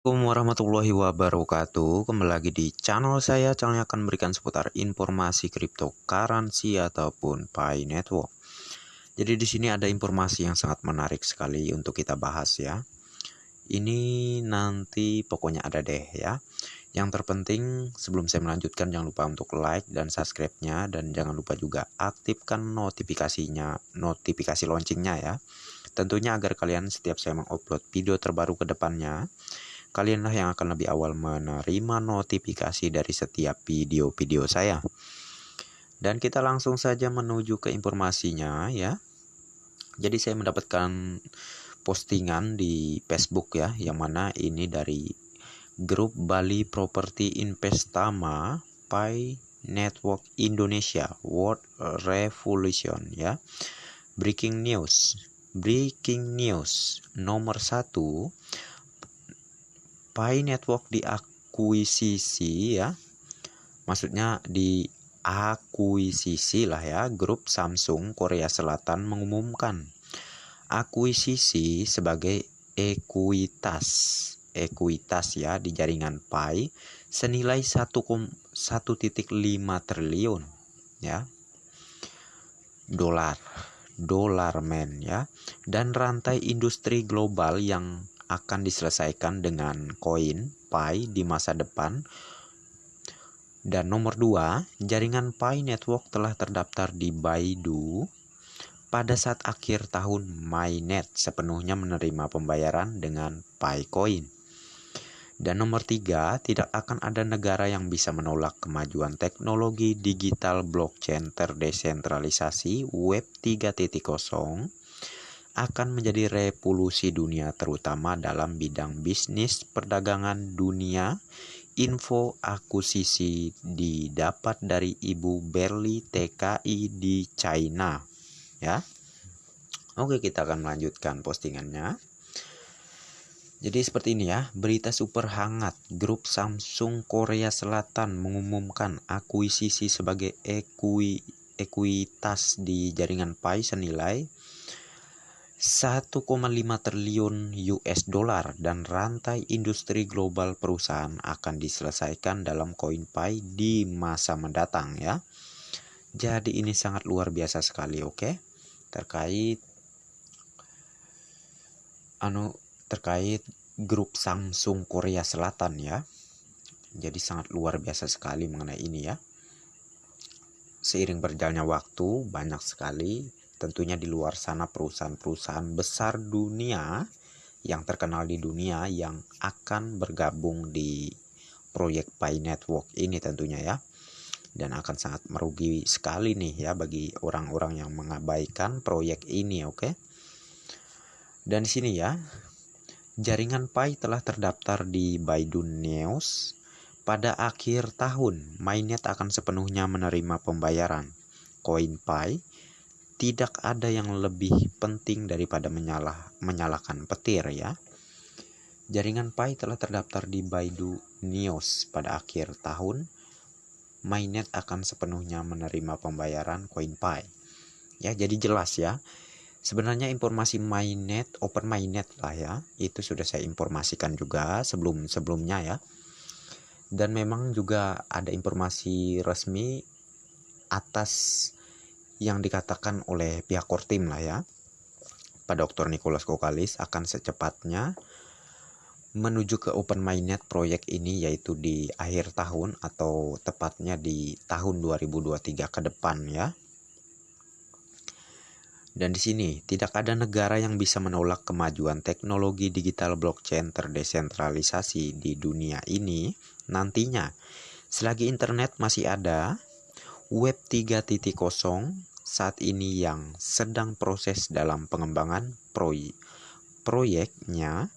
Assalamualaikum warahmatullahi wabarakatuh. Kembali lagi di channel saya. Channel yang akan memberikan seputar informasi cryptocurrency ataupun Pi Network. Jadi di sini ada informasi yang sangat menarik sekali untuk kita bahas ya. Ini nanti pokoknya ada deh ya. Yang terpenting sebelum saya melanjutkan, jangan lupa untuk like dan subscribe-nya, dan jangan lupa juga aktifkan notifikasi loncengnya ya. Tentunya agar kalian setiap saya mengupload video terbaru ke depannya, kalianlah yang akan lebih awal menerima notifikasi dari setiap video-video saya. Dan kita langsung saja menuju ke informasinya ya. Jadi saya mendapatkan postingan di Facebook ya, yang mana ini dari grup Bali Property Investama Pi Network Indonesia World Revolution ya. Breaking news nomor 1, Pi Network diakuisisi ya, maksudnya diakuisisi lah ya. Grup Samsung Korea Selatan mengumumkan akuisisi sebagai ekuitas ya di jaringan Pi senilai 1,5 triliun ya dolar men ya, dan rantai industri global yang akan diselesaikan dengan koin Pi di masa depan. Dan nomor 2, jaringan Pi Network telah terdaftar di Baidu. Pada saat akhir tahun, Mainnet sepenuhnya menerima pembayaran dengan Pi Coin. Dan nomor 3, tidak akan ada negara yang bisa menolak kemajuan teknologi digital blockchain terdesentralisasi. Web 3.0 akan menjadi revolusi dunia, terutama dalam bidang bisnis perdagangan dunia. Info akuisisi didapat dari Ibu Berli TKI di China ya. Oke, kita akan melanjutkan postingannya. Jadi seperti ini ya, berita super hangat. Grup Samsung Korea Selatan mengumumkan akuisisi sebagai ekuitas di jaringan Pi senilai 1,5 triliun US dollar, dan rantai industri global perusahaan akan diselesaikan dalam koin Pi di masa mendatang ya. Jadi ini sangat luar biasa sekali, oke? Terkait grup Samsung Korea Selatan ya. Jadi sangat luar biasa sekali mengenai ini ya. Seiring berjalannya waktu, banyak sekali tentunya di luar sana perusahaan-perusahaan besar dunia yang terkenal di dunia yang akan bergabung di proyek Pi Network ini tentunya ya. Dan akan sangat merugi sekali nih ya bagi orang-orang yang mengabaikan proyek ini, oke? Dan di sini ya, jaringan Pi telah terdaftar di Baidu News. Pada akhir tahun, Mainnet akan sepenuhnya menerima pembayaran koin Pi. Tidak ada yang lebih penting daripada menyalakan petir ya. Jaringan Pi telah terdaftar di Baidu News. Pada akhir tahun, Mainnet akan sepenuhnya menerima pembayaran koin Pi. Ya, jadi jelas ya. Sebenarnya informasi Mainnet, Open Mainnet lah ya, itu sudah saya informasikan juga sebelumnya ya. Dan memang juga ada informasi resmi atas yang dikatakan oleh pihak Kortim lah ya, Pak Dr. Nicholas Kokalis akan secepatnya menuju ke Open Mainnet proyek ini, yaitu di akhir tahun atau tepatnya di tahun 2023 ke depan ya. Dan di sini tidak ada negara yang bisa menolak kemajuan teknologi digital blockchain terdesentralisasi di dunia ini. Nantinya, selagi internet masih ada, Web 3.0 saat ini yang sedang proses dalam pengembangan proyeknya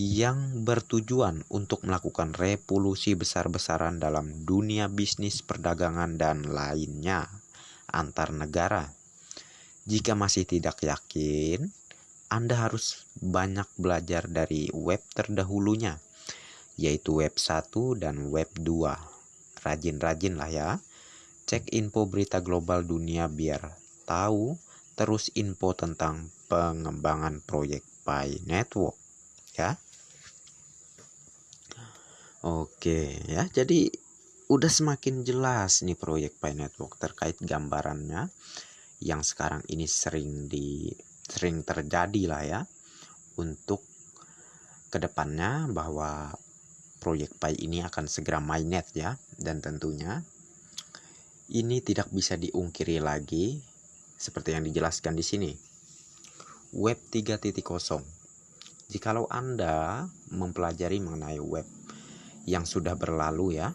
yang bertujuan untuk melakukan revolusi besar-besaran dalam dunia bisnis perdagangan dan lainnya antar negara. Jika masih tidak yakin, Anda harus banyak belajar dari web terdahulunya, yaitu web 1 dan web 2. Rajin-rajin lah ya. Cek info berita global dunia biar tahu terus info tentang pengembangan proyek Pi Network ya. Oke ya, jadi udah semakin jelas nih proyek Pi Network terkait gambarannya yang sekarang ini sering terjadi lah ya untuk kedepannya, bahwa proyek Pi ini akan segera mainnet ya, dan tentunya ini tidak bisa diungkiri lagi seperti yang dijelaskan di sini. Web 3.0. Jikalau Anda mempelajari mengenai web yang sudah berlalu ya,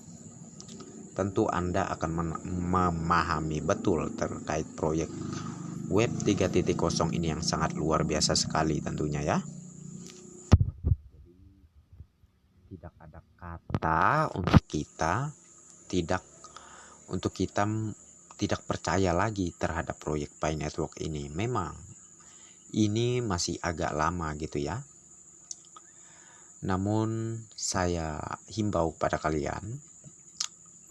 tentu Anda akan memahami betul terkait proyek Web 3.0 ini yang sangat luar biasa sekali tentunya ya. Tidak ada kata tidak untuk kita tidak percaya lagi terhadap proyek Pi Network ini. Memang ini masih agak lama gitu ya. Namun saya himbau pada kalian,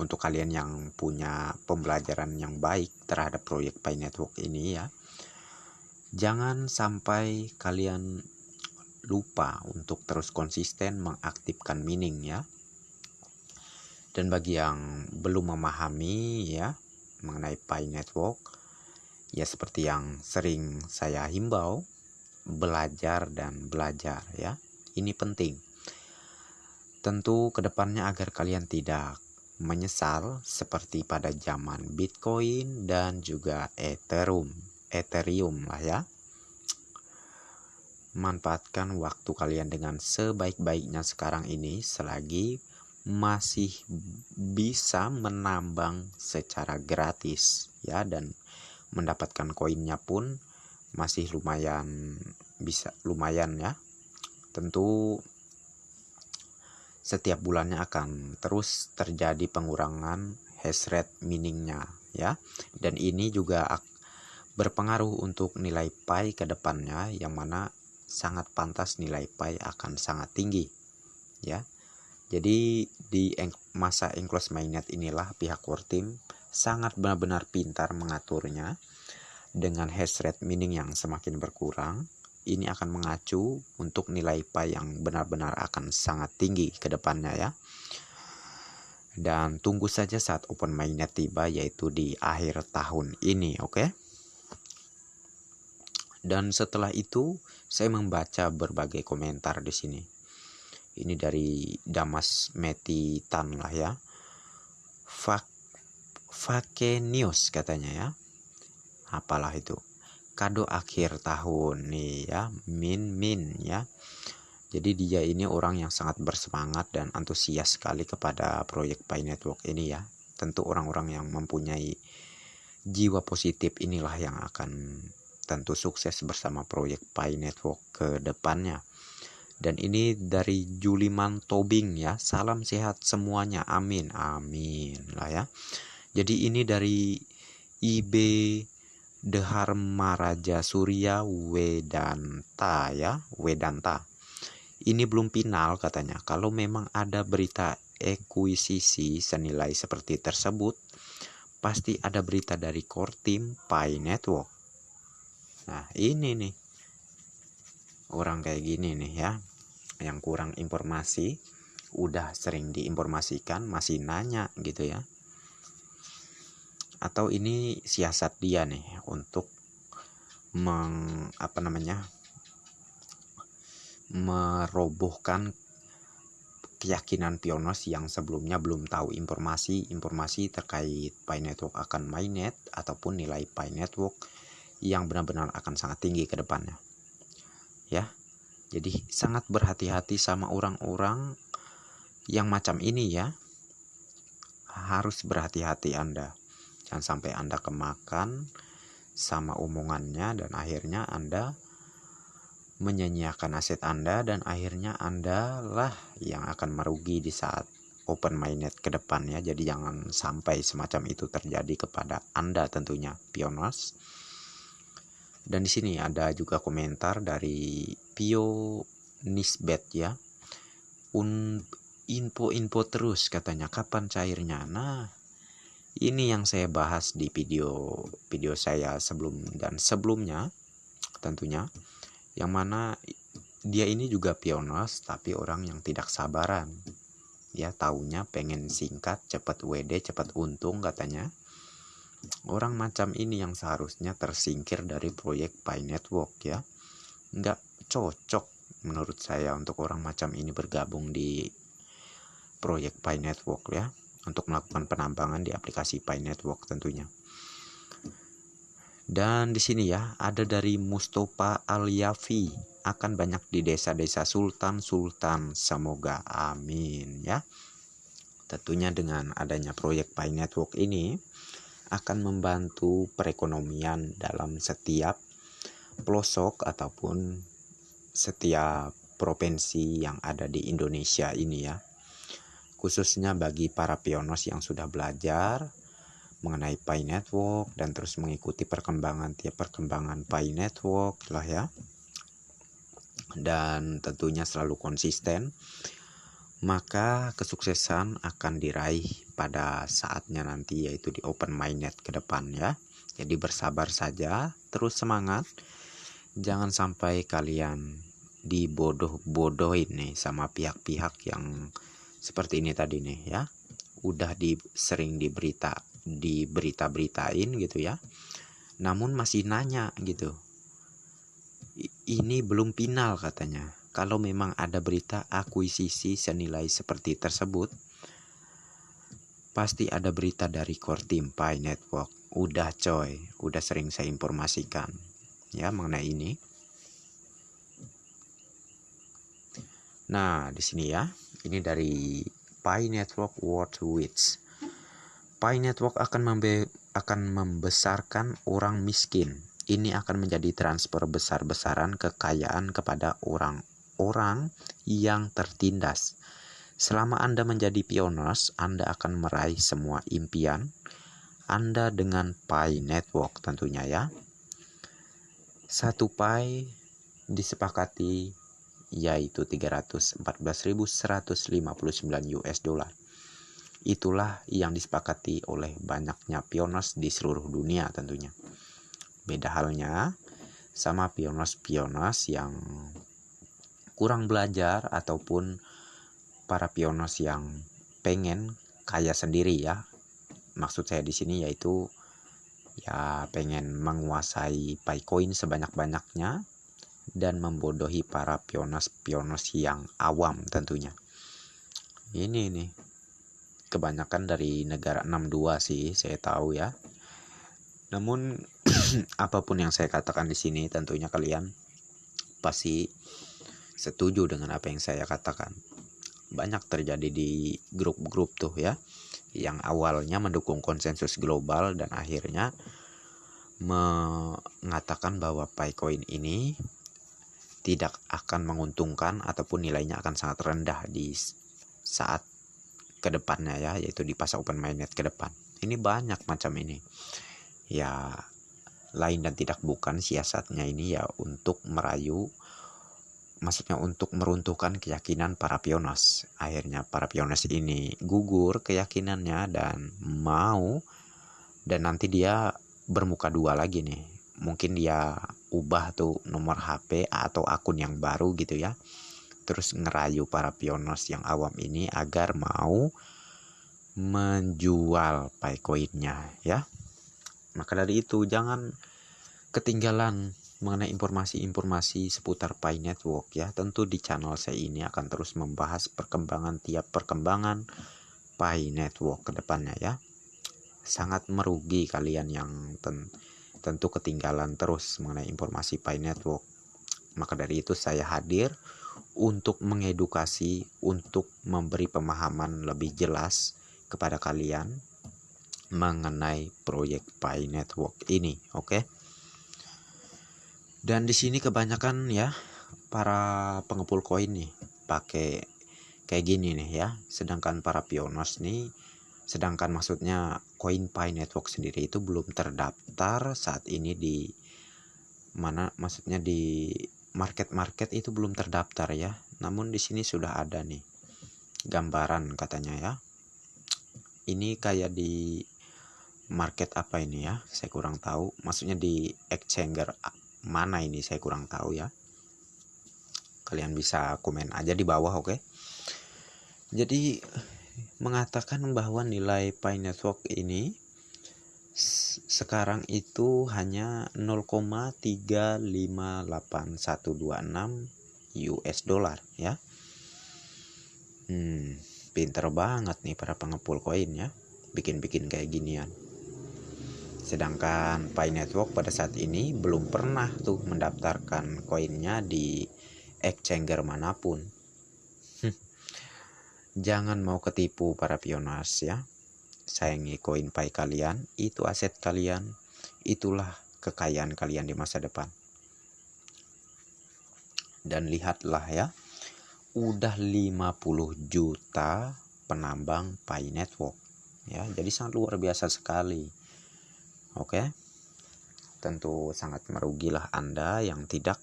untuk kalian yang punya pembelajaran yang baik terhadap proyek Pi Network ini ya, jangan sampai kalian lupa untuk terus konsisten mengaktifkan mining ya. Dan bagi yang belum memahami ya mengenai Pi Network, ya seperti yang sering saya himbau, belajar dan belajar ya. Ini penting. Tentu kedepannya agar kalian tidak menyesal seperti pada zaman Bitcoin dan juga Ethereum lah ya. Manfaatkan waktu kalian dengan sebaik-baiknya sekarang ini selagi masih bisa menambang secara gratis ya, dan mendapatkan koinnya pun masih lumayan ya. Tentu setiap bulannya akan terus terjadi pengurangan hash rate miningnya ya, dan ini juga berpengaruh untuk nilai Pi ke depannya, yang mana sangat pantas nilai Pi akan sangat tinggi ya. Jadi di masa enclosed mainnet inilah pihak core team sangat benar-benar pintar mengaturnya. Dengan hash rate mining yang semakin berkurang, ini akan mengacu untuk nilai Pi yang benar-benar akan sangat tinggi ke depannya ya. Dan tunggu saja saat open mainnet tiba, yaitu di akhir tahun ini, oke? Dan setelah itu saya membaca berbagai komentar di sini. Ini dari Damas Meti Tan lah ya. Fake News katanya ya. Apalah itu. Kado akhir tahun nih ya, Min ya. Jadi dia ini orang yang sangat bersemangat dan antusias sekali kepada proyek Pi Network ini ya. Tentu orang-orang yang mempunyai jiwa positif inilah yang akan tentu sukses bersama proyek Pi Network ke depannya. Dan ini dari Juliman Tobing ya. Salam sehat semuanya. Amin. Amin lah ya. Jadi ini dari IB Dharmaraja Surya Wedanta ya. Wedanta. Ini belum final katanya. Kalau memang ada berita ekuisisi senilai seperti tersebut, pasti ada berita dari core team Pi Network. Nah ini nih, orang kayak gini nih ya, yang kurang informasi, udah sering diinformasikan masih nanya gitu ya. Atau ini siasat dia nih untuk merobohkan keyakinan pionos yang sebelumnya belum tahu informasi terkait Pi Network akan mainnet ataupun nilai Pi Network yang benar-benar akan sangat tinggi ke depannya ya. Jadi sangat berhati-hati sama orang-orang yang macam ini ya. Harus berhati-hati Anda. Jangan sampai Anda kemakan sama omongannya dan akhirnya Anda menyanyiakan aset Anda, dan akhirnya Anda lah yang akan merugi di saat open mainnet ke depannya. Jadi jangan sampai semacam itu terjadi kepada Anda tentunya, pionos. Dan di sini ada juga komentar dari Pio Nisbet ya. Info terus katanya, kapan cairnya? Nah, ini yang saya bahas di video saya sebelumnya tentunya, yang mana dia ini juga pionos tapi orang yang tidak sabaran Ya taunya pengen singkat, cepat WD, cepat untung katanya. Orang macam ini yang seharusnya tersingkir dari proyek Pi Network ya. Nggak cocok menurut saya untuk orang macam ini bergabung di proyek Pi Network ya, untuk melakukan penambangan di aplikasi Pi Network tentunya. Dan di sini ya ada dari Mustafa Al-Yafi, akan banyak di desa-desa sultan, semoga amin ya. Tentunya dengan adanya proyek Pi Network ini akan membantu perekonomian dalam setiap pelosok ataupun setiap provinsi yang ada di Indonesia ini ya. Khususnya bagi para pionos yang sudah belajar mengenai Pi Network dan terus mengikuti perkembangan Pi Network lah ya. Dan tentunya selalu konsisten, maka kesuksesan akan diraih pada saatnya nanti, yaitu di Open Mainnet ke depan ya. Jadi bersabar saja, terus semangat. Jangan sampai kalian dibodoh-bodohin nih sama pihak-pihak yang seperti ini tadi nih ya. Udah sering diberita-beritain gitu ya. Namun masih nanya gitu. Ini belum final katanya. Kalau memang ada berita akuisisi senilai seperti tersebut, pasti ada berita dari core team Pi Network. Udah coy, udah sering saya informasikan ya mengenai ini. Nah, di sini ya, ini dari Pi Network World Witch. Pi Network akan membesarkan orang miskin. Ini akan menjadi transfer besar-besaran kekayaan kepada orang-orang yang tertindas. Selama Anda menjadi pioners, Anda akan meraih semua impian Anda dengan Pi Network tentunya ya. 1 Pi disepakati yaitu 314.159 US dollar. Itulah yang disepakati oleh banyaknya pioners di seluruh dunia tentunya. Beda halnya sama pioners yang kurang belajar ataupun para pioners yang pengen kaya sendiri ya. Maksud saya di sini yaitu ya pengen menguasai Picoin sebanyak-banyaknya dan membodohi para pioners yang awam tentunya. Ini nih kebanyakan dari negara 62 sih saya tahu ya. Namun apapun yang saya katakan di sini tentunya kalian pasti setuju dengan apa yang saya katakan. Banyak terjadi di grup-grup tuh ya, yang awalnya mendukung konsensus global dan akhirnya mengatakan bahwa Picoin ini tidak akan menguntungkan ataupun nilainya akan sangat rendah di saat kedepannya ya, yaitu di pasar Open Mainnet ke depan. Ini banyak macam ini ya, lain dan tidak bukan siasatnya ini ya untuk merayu, maksudnya untuk meruntuhkan keyakinan para pioners. Akhirnya para pioners ini gugur keyakinannya dan nanti dia bermuka dua lagi nih. Mungkin dia ubah tuh nomor HP atau akun yang baru gitu ya. Terus ngerayu para pioners yang awam ini agar mau menjual Picoin-nya ya. Maka dari itu jangan ketinggalan mengenai informasi-informasi seputar Pi Network ya. Tentu di channel saya ini akan terus membahas tiap perkembangan Pi Network ke depannya ya. Sangat merugi kalian yang tentu ketinggalan terus mengenai informasi Pi Network. Maka dari itu saya hadir untuk mengedukasi, untuk memberi pemahaman lebih jelas kepada kalian mengenai proyek Pi Network ini, oke? Dan di sini kebanyakan ya para pengepul koin nih pakai kayak gini nih ya. Sedangkan para pioners nih, maksudnya koin Pi Network sendiri itu belum terdaftar saat ini di mana, maksudnya di market itu belum terdaftar ya. Namun di sini sudah ada nih gambaran katanya ya. Ini kayak di market apa ini ya, saya kurang tahu. Maksudnya di exchanger mana ini saya kurang tahu ya. Kalian bisa komen aja di bawah, oke? Jadi mengatakan bahwa nilai Pi Network ini sekarang itu hanya 0,358126 US dollar ya. Pinter banget nih para pengepul koin ya, bikin-bikin kayak ginian. Sedangkan Pi Network pada saat ini belum pernah tuh mendaftarkan koinnya di exchanger manapun. Jangan mau ketipu para pioners ya. Sayangi koin Pi kalian, itu aset kalian, itulah kekayaan kalian di masa depan. Dan lihatlah ya, udah 50 juta penambang Pi Network ya, jadi sangat luar biasa sekali. Oke, tentu sangat merugilah Anda yang tidak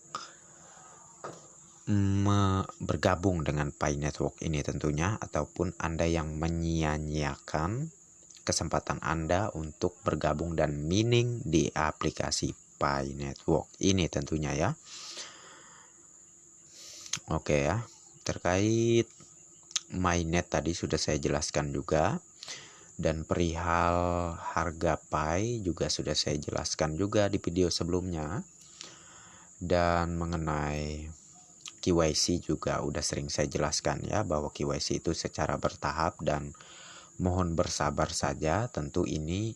bergabung dengan Pi Network ini tentunya, ataupun Anda yang menyia-nyiakan kesempatan Anda untuk bergabung dan mining di aplikasi Pi Network ini tentunya ya. Oke ya, terkait mainnet tadi sudah saya jelaskan juga, dan perihal harga Pi juga sudah saya jelaskan juga di video sebelumnya, dan mengenai KYC juga udah sering saya jelaskan ya, bahwa KYC itu secara bertahap dan mohon bersabar saja. Tentu ini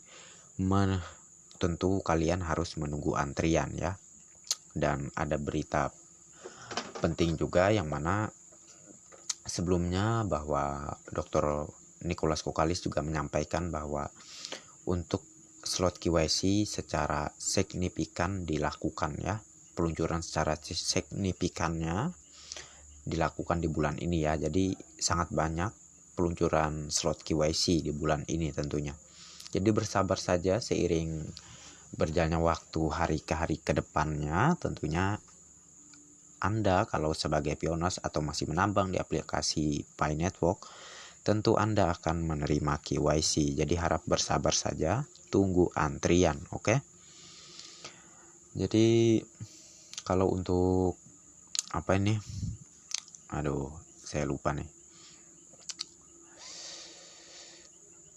tentu kalian harus menunggu antrian ya. Dan ada berita penting juga yang mana sebelumnya bahwa Dr. Nicholas Kokalis juga menyampaikan bahwa untuk slot KYC secara signifikan dilakukan ya, peluncuran secara signifikannya dilakukan di bulan ini ya. Jadi sangat banyak peluncuran slot KYC di bulan ini tentunya. Jadi bersabar saja, seiring berjalannya waktu hari ke hari ke depannya tentunya Anda kalau sebagai pioners atau masih menambang di aplikasi Pi Network, tentu Anda akan menerima KYC. Jadi harap bersabar saja, tunggu antrian, oke? Jadi kalau untuk apa ini? Aduh, saya lupa nih.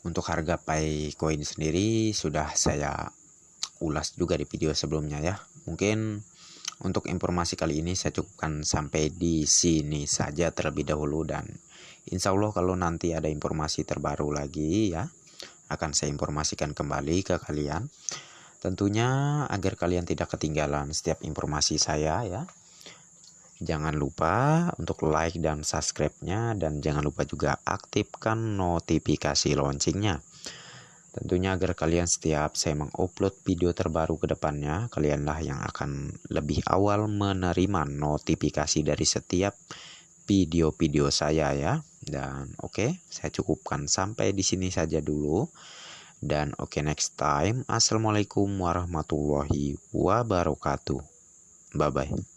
Untuk harga Pi Coin sendiri sudah saya ulas juga di video sebelumnya ya. Mungkin untuk informasi kali ini saya cukupkan sampai di sini saja terlebih dahulu, dan insya Allah kalau nanti ada informasi terbaru lagi ya, akan saya informasikan kembali ke kalian. Tentunya agar kalian tidak ketinggalan setiap informasi saya ya. Jangan lupa untuk like dan subscribe-nya, dan jangan lupa juga aktifkan notifikasi loncengnya. Tentunya agar kalian setiap saya mengupload video terbaru ke depannya, kalianlah yang akan lebih awal menerima notifikasi dari setiap video-video saya ya. Dan oke, saya cukupkan sampai di sini saja dulu. Dan oke, next time. Assalamualaikum warahmatullahi wabarakatuh. Bye bye.